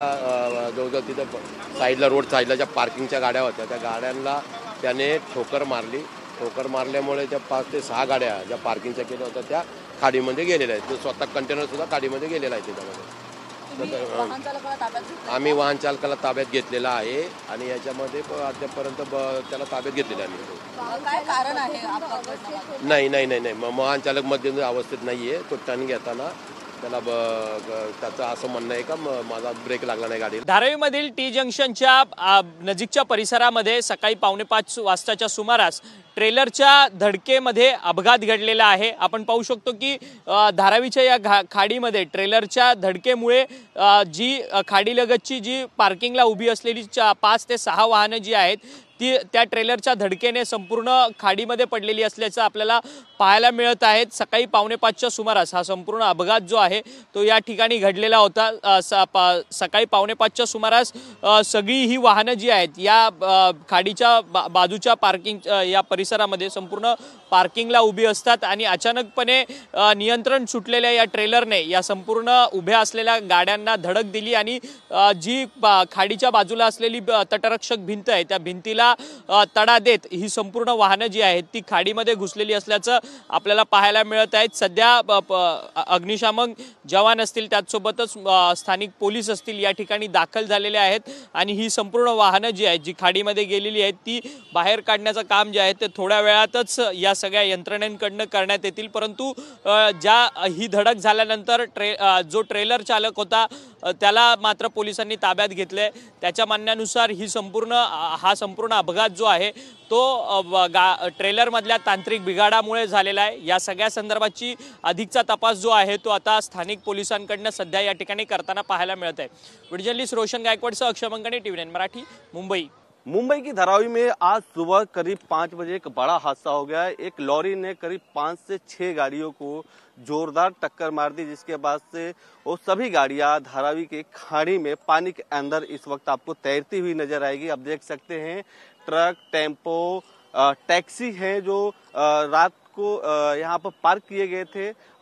जवळजवळ तिथं साईडला रोड साईडला ज्या पार्किंगच्या गाड्या होत्या त्या गाड्यांना त्याने ठोकर मारली. ठोकर मारल्यामुळे त्या 5 ते 6 गाड्या ज्या पार्किंगच्या केल्या होत्या त्या खाडीमध्ये गेलेल्या आहेत. तो स्वतः कंटेनर सुद्धा खाडीमध्ये गेलेला आहे त्याच्यामध्ये. आम्ही वाहन चालकाला ताब्यात घेतलेला आहे आणि याच्यामध्ये अद्यापर्यंत त्याला ताब्यात घेतलेलं आहे. काय कारण आहे? नाही वाहन चालक मध्यम अवस्थेत नाहीये. तो टर्न घेताना त्याला त्याचं असं म्हणणं आहे का माझा ब्रेक लागला नाही गाडीला. धारावीमधील टी जंक्शनच्या नजीकच्या परिसरामध्ये सकाळी 4:45 वाजताच्या सुमारास ट्रेलरच्या धडकेमध्ये अपघात घडलेला आहे. आपण पाहू शकतो की धारावीच्या या खाडीमध्ये ट्रेलरच्या धडकेमुळे जी खाडीलगतची जी पार्किंगला उभी असलेली 5 ते 6 वाहनं जी आहेत ती त्या ट्रेलरच्या धडकेने संपूर्ण खाडीमध्ये पडलेली असल्याचं आपल्याला पाहायला मिळत आहे. सकाळी 4:45च्या सुमारास हा संपूर्ण अपघात जो आहे तो या ठिकाणी घडलेला होता. सकाळी 4:45च्या सुमारास सगळी ही वाहनं जी आहेत या खाडीच्या बाजूच्या पार्किंग या परिसरामध्ये संपूर्ण पार्किंगला उभी असतात आणि अचानकपणे नियंत्रण सुटलेल्या या ट्रेलरने या संपूर्ण उभ्या असलेल्या गाड्यांना धडक दिली आणि जी खाडीच्या बाजूला असलेली तटरक्षक भिंत आहे त्या भिंतीला तडा देत ही संपूर्ण वाहनं जी आहेत ती खाडीमध्ये घुसलेली असल्याचं आपल्याला पाहायला मिळत आहेत. सध्या अग्निशामक जवान असतील त्याचसोबतच स्थानिक पोलीस असतील या ठिकाणी दाखल झालेले आहेत आणि ही संपूर्ण वाहनं जी आहेत जी खाडीमध्ये गेलेली आहेत ती बाहेर काढण्याचं काम जे आहे ते थोड्या वेळातच या सगळ्या यंत्रणेकडनं करण्यात येतील. परंतु ज्या ही धडक झाल्यानंतर जो ट्रेलर चालक होता त्याला मात्र पोलिसांनी ताब्यात घेतले. त्याच्या म्हणण्यानुसार हा संपूर्ण अपघात जो आहे तो ट्रेलरमधल्या तांत्रिक बिघाडामुळे झालेला आहे. या सगळ्या संदर्भाची अधिकचा तपास जो आहे तो आता स्थानिक पोलिसांकडनं सध्या या ठिकाणी करताना पाहायला मिळत आहे. व्हिडिओ जर्नलिस्ट रोशन गायकवाडसह अक्षय मंगणे, TV9 मराठी, मुंबई की धारावी में आज सुबह करीब 5 बजे एक बड़ा हादसा हो गया है। एक लॉरी ने करीब 5 से 6 गाड़ियों को जोरदार टक्कर मार दी, जिसके बाद से वो सभी गाड़ियां धारावी के खाड़ी में पानी के अंदर इस वक्त आपको तैरती हुई नजर आएगी। आप देख सकते हैं ट्रक, टेम्पो, टैक्सी हैं जो रात को यहाँ पर पार्क किए गए थे